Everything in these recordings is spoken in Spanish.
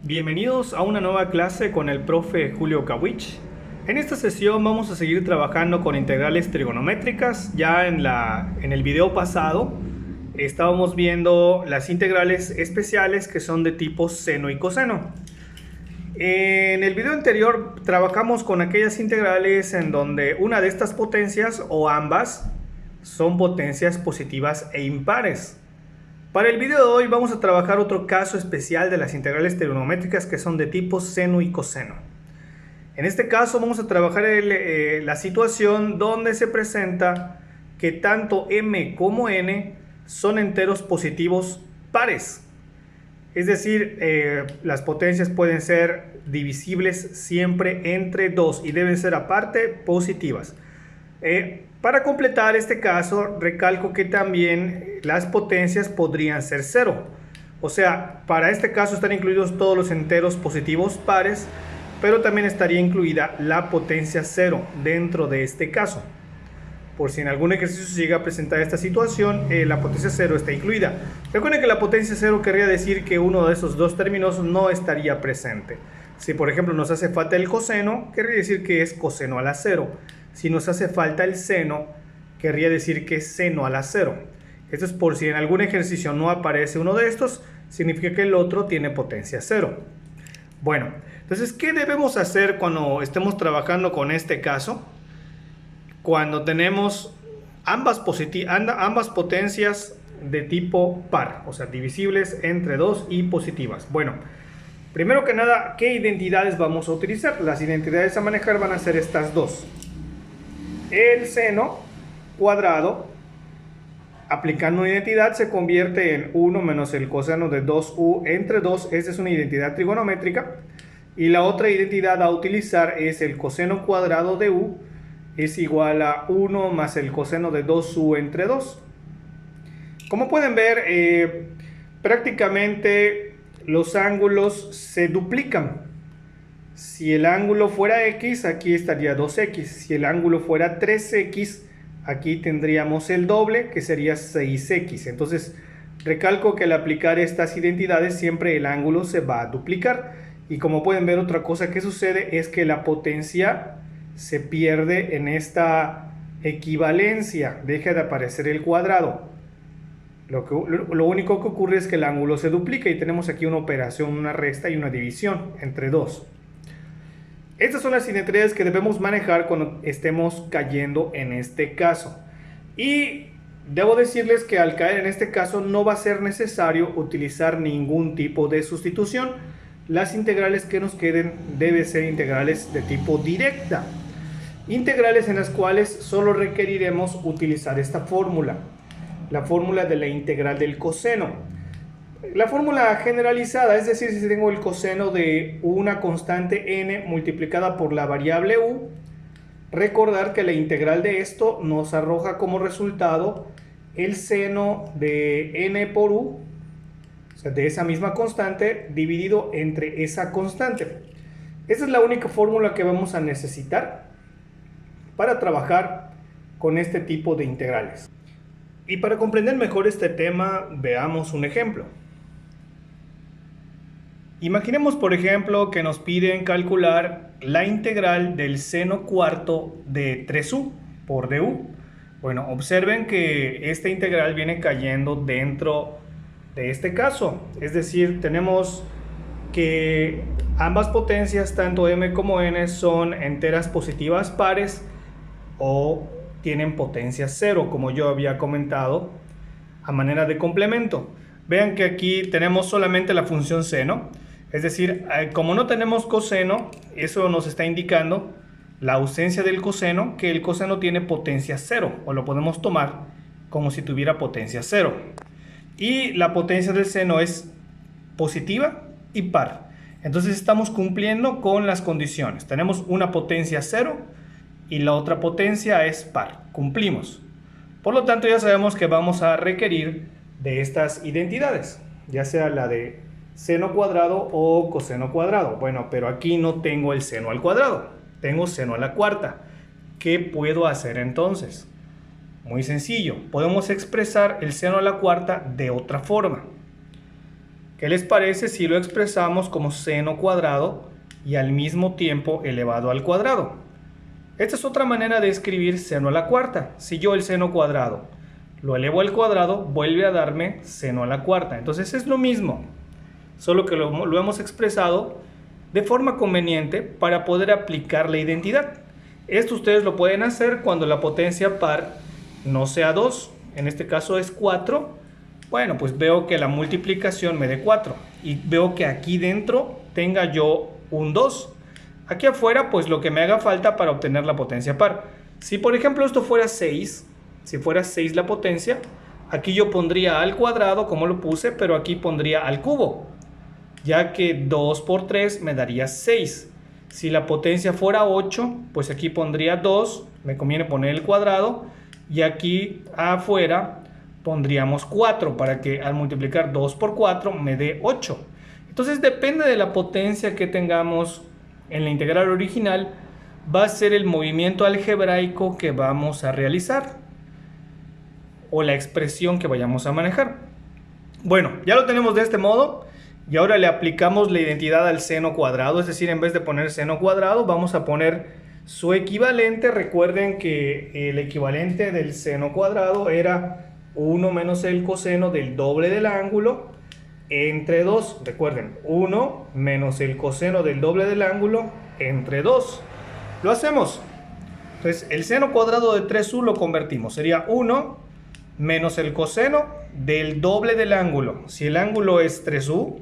Bienvenidos a una nueva clase con el profe Julio Kawich. En esta sesión vamos a seguir trabajando con integrales trigonométricas. Ya en el video pasado estábamos viendo las integrales especiales que son de tipo seno y coseno. En el video anterior trabajamos con aquellas integrales en donde una de estas potencias o ambas son potencias positivas e impares. Para el video de hoy vamos a trabajar otro caso especial de las integrales trigonométricas que son de tipo seno y coseno. En este caso vamos a trabajar la situación donde se presenta que tanto m como n son enteros positivos pares. Es decir, las potencias pueden ser divisibles siempre entre 2 y deben ser aparte positivas. Para completar este caso, recalco que también las potencias podrían ser 0. O sea, para este caso están incluidos todos los enteros positivos pares, pero también estaría incluida la potencia 0 dentro de este caso. Por si en algún ejercicio se llega a presentar esta situación, la potencia 0 está incluida. Recuerden que la potencia 0 querría decir que uno de esos dos términos no estaría presente. Si por ejemplo nos hace falta el coseno, querría decir que es coseno a la 0. Si nos hace falta el seno, querría decir que es seno a la 0. Esto es por si en algún ejercicio no aparece uno de estos, significa que el otro tiene potencia 0. Bueno, entonces, ¿qué debemos hacer cuando estemos trabajando con este caso? Cuando tenemos ambas potencias de tipo par, o sea, divisibles entre 2 y positivas. Bueno, primero que nada, ¿qué identidades vamos a utilizar? Las identidades a manejar van a ser estas dos. El seno cuadrado, aplicando una identidad, se convierte en 1 menos el coseno de 2u entre 2. Esta es una identidad trigonométrica. Y la otra identidad a utilizar es el coseno cuadrado de u es igual a 1 más el coseno de 2u entre 2. Como pueden ver, prácticamente los ángulos se duplican. Si el ángulo fuera x, aquí estaría 2x. Si el ángulo fuera 3x, aquí tendríamos el doble, que sería 6x. Entonces, recalco que al aplicar estas identidades, siempre el ángulo se va a duplicar. Y como pueden ver, otra cosa que sucede es que la potencia se pierde en esta equivalencia. Deja de aparecer el cuadrado. Lo único que ocurre es que el ángulo se duplica y tenemos aquí una operación, una resta y una división entre 2. Estas son las identidades que debemos manejar cuando estemos cayendo en este caso. Y debo decirles que al caer en este caso no va a ser necesario utilizar ningún tipo de sustitución. Las integrales que nos queden deben ser integrales de tipo directa. Integrales en las cuales solo requeriremos utilizar esta fórmula. La fórmula de la integral del coseno. La fórmula generalizada, es decir, si tengo el coseno de una constante n multiplicada por la variable u, recordar que la integral de esto nos arroja como resultado el seno de n por u, o sea, de esa misma constante, dividido entre esa constante. Esa es la única fórmula que vamos a necesitar para trabajar con este tipo de integrales. Y para comprender mejor este tema, veamos un ejemplo. Imaginemos, por ejemplo, que nos piden calcular la integral del seno cuarto de 3u por du. Bueno, observen que esta integral viene cayendo dentro de este caso. Es decir, tenemos que ambas potencias, tanto m como n, son enteras positivas pares o tienen potencia 0, como yo había comentado, a manera de complemento. Vean que aquí tenemos solamente la función seno. Es decir, como no tenemos coseno, eso nos está indicando la ausencia del coseno, que el coseno tiene potencia 0, o lo podemos tomar como si tuviera potencia 0. Y la potencia del seno es positiva y par. Entonces estamos cumpliendo con las condiciones. Tenemos una potencia 0 y la otra potencia es par. Cumplimos. Por lo tanto, ya sabemos que vamos a requerir de estas identidades, ya sea la de seno cuadrado o coseno cuadrado. Bueno, pero aquí no tengo el seno al cuadrado, tengo seno a la cuarta. ¿Qué puedo hacer entonces? Muy sencillo, podemos expresar el seno a la cuarta de otra forma. ¿Qué ¿Qué les parece si lo expresamos como seno cuadrado y al mismo tiempo elevado al cuadrado? Esta es otra manera de escribir seno a la cuarta. Si yo el seno cuadrado lo elevo al cuadrado, vuelve a darme seno a la cuarta. Entonces es lo mismo, solo que lo hemos expresado de forma conveniente para poder aplicar la identidad. Esto ustedes lo pueden hacer cuando la potencia par no sea 2, en este caso es 4. Bueno, pues veo que la multiplicación me dé 4 y veo que aquí dentro tenga yo un 2. Aquí afuera, pues lo que me haga falta para obtener la potencia par. Si por ejemplo esto fuera 6, si fuera 6 la potencia, aquí yo pondría al cuadrado como lo puse, pero aquí pondría al cubo, ya que 2 por 3 me daría 6. Si la potencia fuera 8, pues aquí pondría 2, me conviene poner el cuadrado, y aquí afuera pondríamos 4 para que al multiplicar 2 por 4 me dé 8. Entonces depende de la potencia que tengamos en la integral original, va a ser el movimiento algebraico que vamos a realizar o la expresión que vayamos a manejar. Bueno, ya lo tenemos de este modo y ahora le aplicamos la identidad al seno cuadrado, es decir, en vez de poner seno cuadrado vamos a poner su equivalente. Recuerden que el equivalente del seno cuadrado era 1 menos el coseno del doble del ángulo entre 2. Recuerden, 1 menos el coseno del doble del ángulo entre 2. Lo hacemos. Entonces, el seno cuadrado de 3u lo convertimos. Sería 1 menos el coseno del doble del ángulo. Si el ángulo es 3u,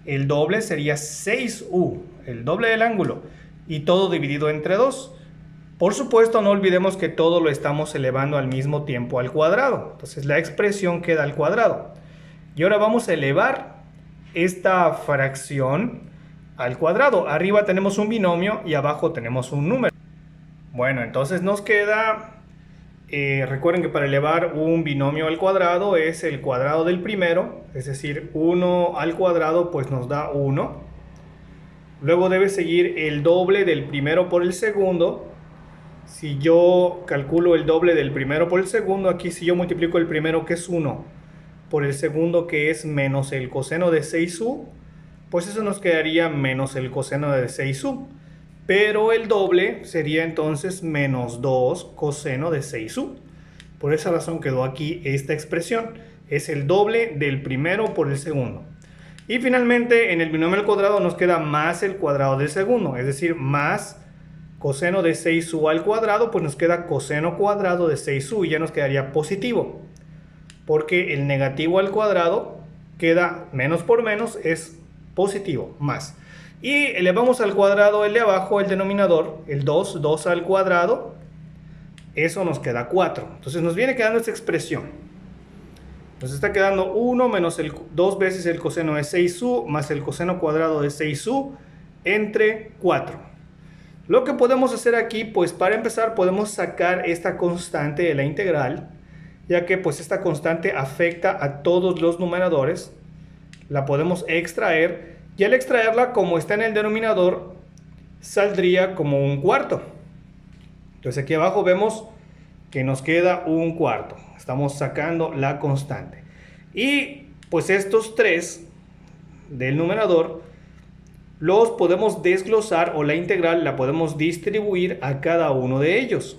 el doble sería 6u, el doble del ángulo. Y todo dividido entre 2. Por supuesto, no olvidemos que todo lo estamos elevando al mismo tiempo al cuadrado. Entonces, la expresión queda al cuadrado. Y ahora vamos a elevar esta fracción al cuadrado. Arriba tenemos un binomio y abajo tenemos un número. Bueno, entonces nos queda... recuerden que para elevar un binomio al cuadrado es el cuadrado del primero, es decir, 1 al cuadrado pues nos da 1. Luego debe seguir el doble del primero por el segundo. Si yo calculo el doble del primero por el segundo, aquí si yo multiplico el primero, que es 1, por el segundo, que es menos el coseno de 6u, pues eso nos quedaría menos el coseno de 6u. Pero el doble sería entonces menos 2 coseno de 6u. Por esa razón quedó aquí esta expresión. Es el doble del primero por el segundo. Y finalmente en el binomio al cuadrado nos queda más el cuadrado del segundo. Es decir, más coseno de 6u al cuadrado, pues nos queda coseno cuadrado de 6u y ya nos quedaría positivo. Porque el negativo al cuadrado queda menos por menos, es positivo, más. Y elevamos al cuadrado el de abajo, el denominador, el 2, 2 al cuadrado, eso nos queda 4. Entonces nos viene quedando esta expresión. Nos está quedando 1 menos 2 veces el coseno de 6u más el coseno cuadrado de 6u entre 4. Lo que podemos hacer aquí, pues para empezar podemos sacar esta constante de la integral, ya que pues esta constante afecta a todos los numeradores. La podemos extraer. Y al extraerla, como está en el denominador, saldría como un cuarto. Entonces aquí abajo vemos que nos queda un cuarto. Estamos sacando la constante. Y pues estos 3 del numerador los podemos desglosar, o la integral la podemos distribuir a cada uno de ellos.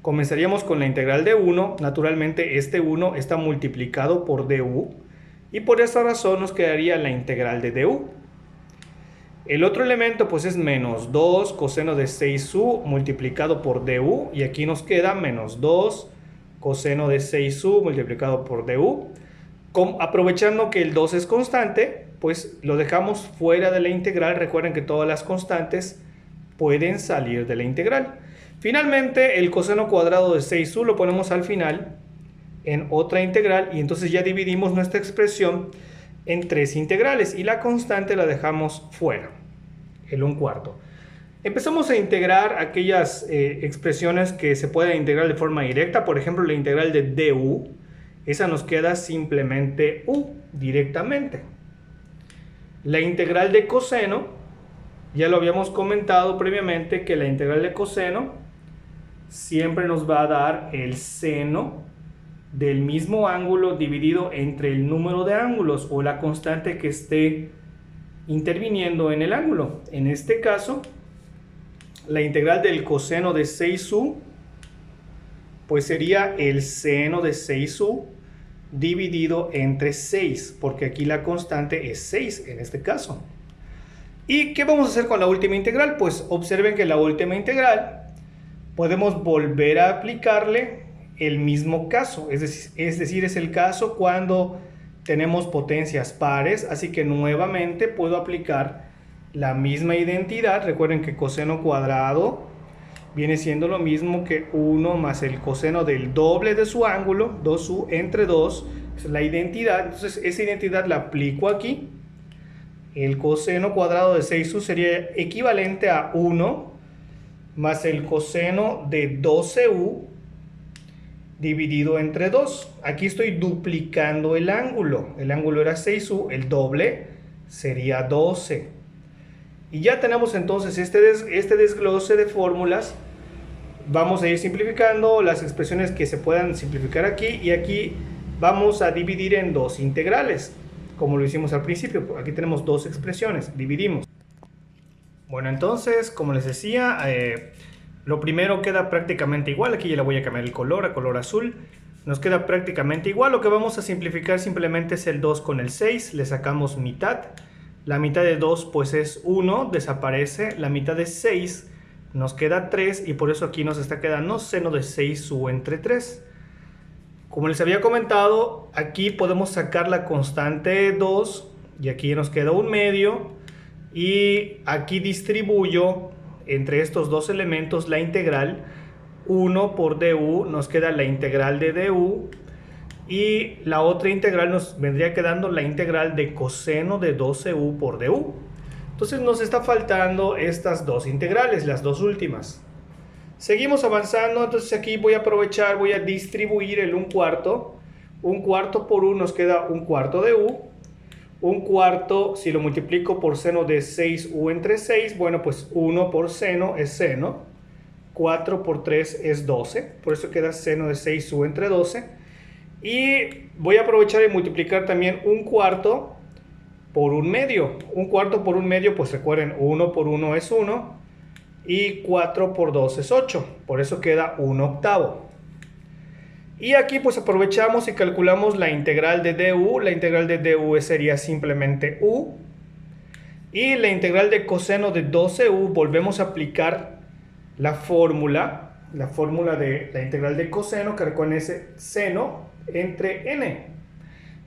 Comenzaríamos con la integral de 1. Naturalmente este 1 está multiplicado por du. Y por esa razón nos quedaría la integral de du. El otro elemento pues es menos 2 coseno de 6u multiplicado por du. Y aquí nos queda menos 2 coseno de 6u multiplicado por du. Aprovechando que el 2 es constante, pues lo dejamos fuera de la integral. Recuerden que todas las constantes pueden salir de la integral. Finalmente el coseno cuadrado de 6u lo ponemos al final en otra integral y entonces ya dividimos nuestra expresión en 3 integrales y la constante la dejamos fuera, el 1/4. Empezamos a integrar aquellas expresiones que se pueden integrar de forma directa. Por ejemplo, la integral de du, esa nos queda simplemente u directamente. La integral de coseno, ya lo habíamos comentado previamente, que la integral de coseno siempre nos va a dar el seno del mismo ángulo dividido entre el número de ángulos o la constante que esté interviniendo en el ángulo. En este caso, la integral del coseno de 6u pues sería el seno de 6u dividido entre 6, porque aquí la constante es 6 en este caso. ¿Y qué vamos a hacer con la última integral? Pues observen que la última integral podemos volver a aplicarle el mismo caso, es decir, es el caso cuando tenemos potencias pares, así que nuevamente puedo aplicar la misma identidad. Recuerden que coseno cuadrado viene siendo lo mismo que 1 más el coseno del doble de su ángulo, 2u entre 2, es la identidad. Entonces esa identidad la aplico aquí. El coseno cuadrado de 6u sería equivalente a 1 más el coseno de 12u dividido entre 2. Aquí estoy duplicando el ángulo. El ángulo era 6u, el doble sería 12. Y ya tenemos entonces este desglose de fórmulas. Vamos a ir simplificando las expresiones que se puedan simplificar aquí. Y aquí vamos a dividir en dos integrales, como lo hicimos al principio. Aquí tenemos dos expresiones, dividimos. Bueno, entonces, como les decía, lo primero queda prácticamente igual. Aquí ya le voy a cambiar el color a color azul. Nos queda prácticamente igual. Lo que vamos a simplificar simplemente es el 2 con el 6. Le sacamos mitad. La mitad de 2 pues es 1, desaparece. La mitad de 6 nos queda 3 y por eso aquí nos está quedando seno de 6u entre 3. Como les había comentado, aquí podemos sacar la constante 2 y aquí nos queda un medio. Y aquí distribuyo entre estos dos elementos la integral. 1 por du, nos queda la integral de du. Y la otra integral nos vendría quedando la integral de coseno de 12u por du. Entonces nos está faltando estas dos integrales, las dos últimas. Seguimos avanzando, entonces aquí voy a aprovechar, voy a distribuir el 1/4. 1/4 por u nos queda 1/4 de u. 1/4, si lo multiplico por seno de 6u entre 6, bueno, pues 1 por seno es seno. 4 por 3 es 12, por eso queda seno de 6u entre 12. Y voy a aprovechar y multiplicar también 1/4 por 1/2. 1/4 por 1/2, pues recuerden, 1 por 1 es 1 y 4 por 2 es 8. Por eso queda 1/8. Y aquí pues aprovechamos y calculamos la integral de du. La integral de du sería simplemente u. Y la integral de coseno de 12u, volvemos a aplicar la fórmula de la integral de coseno, que recuerden es seno entre n.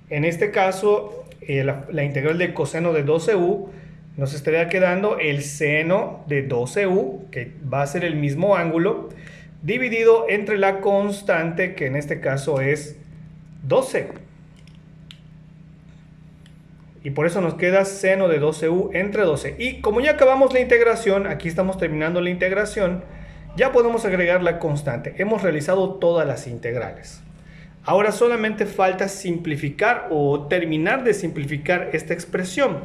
En este caso, la integral de coseno de 12u nos estaría quedando el seno de 12u, que va a ser el mismo ángulo, dividido entre la constante, que en este caso es 12. Y por eso nos queda seno de 12u entre 12. Y como ya acabamos la integración, aquí estamos terminando la integración, ya podemos agregar la constante. Hemos realizado todas las integrales. Ahora solamente falta simplificar o terminar de simplificar esta expresión.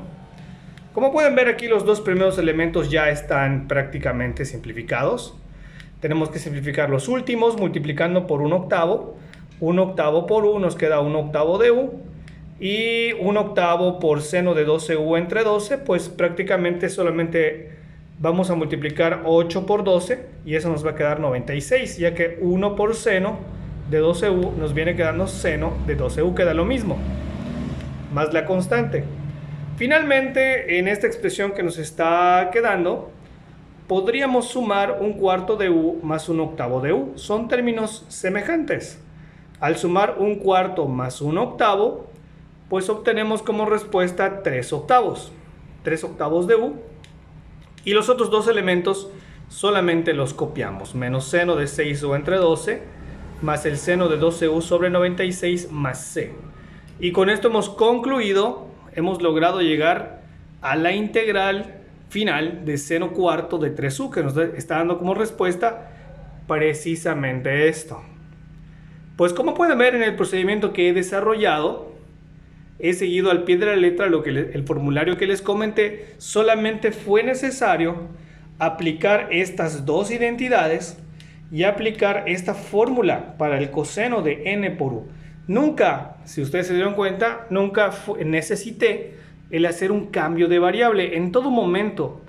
Como pueden ver aquí, los dos primeros elementos ya están prácticamente simplificados. Tenemos que simplificar los últimos multiplicando por 1/8. 1/8 por u nos queda 1/8 de u. Y 1/8 por seno de 12u entre 12, pues prácticamente solamente vamos a multiplicar 8 por 12 y eso nos va a quedar 96, ya que 1 por seno de 12u nos viene quedando seno de 12u, queda lo mismo, más la constante. Finalmente, en esta expresión que nos está quedando, podríamos sumar 1/4 de u más 1/8 de u. Son términos semejantes. Al sumar 1/4 más 1/8, pues obtenemos como respuesta 3/8. 3/8 de u. Y los otros dos elementos solamente los copiamos. Menos seno de 6u entre 12, más el seno de 12u sobre 96 más c. Y con esto hemos concluido, hemos logrado llegar a la integral final de seno cuarto de 3u, que nos está dando como respuesta precisamente esto. Pues como pueden ver en el procedimiento que he desarrollado, he seguido al pie de la letra el formulario que les comenté. Solamente fue necesario aplicar estas dos identidades y aplicar esta fórmula para el coseno de n por u. Nunca, si ustedes se dieron cuenta, nunca necesité el hacer un cambio de variable. En todo momento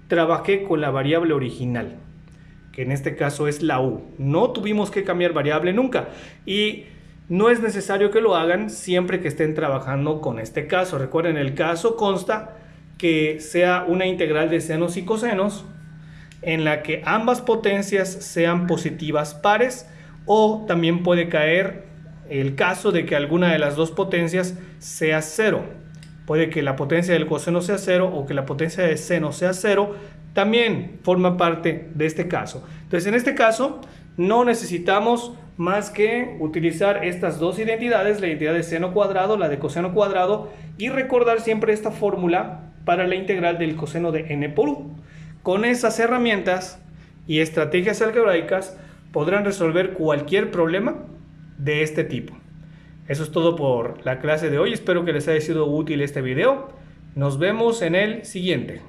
trabajé con la variable original, que en este caso es la u. No tuvimos que cambiar variable nunca. Y no es necesario que lo hagan siempre que estén trabajando con este caso. Recuerden, el caso consta que sea una integral de senos y cosenos en la que ambas potencias sean positivas pares, o también puede caer el caso de que alguna de las dos potencias sea cero. Puede que la potencia del coseno sea cero o que la potencia del seno sea cero. También forma parte de este caso. Entonces, en este caso no necesitamos más que utilizar estas dos identidades, la identidad de seno cuadrado, la de coseno cuadrado, y recordar siempre esta fórmula para la integral del coseno de n por u. Con esas herramientas y estrategias algebraicas podrán resolver cualquier problema de este tipo. Eso es todo por la clase de hoy. Espero que les haya sido útil este video. Nos vemos en el siguiente.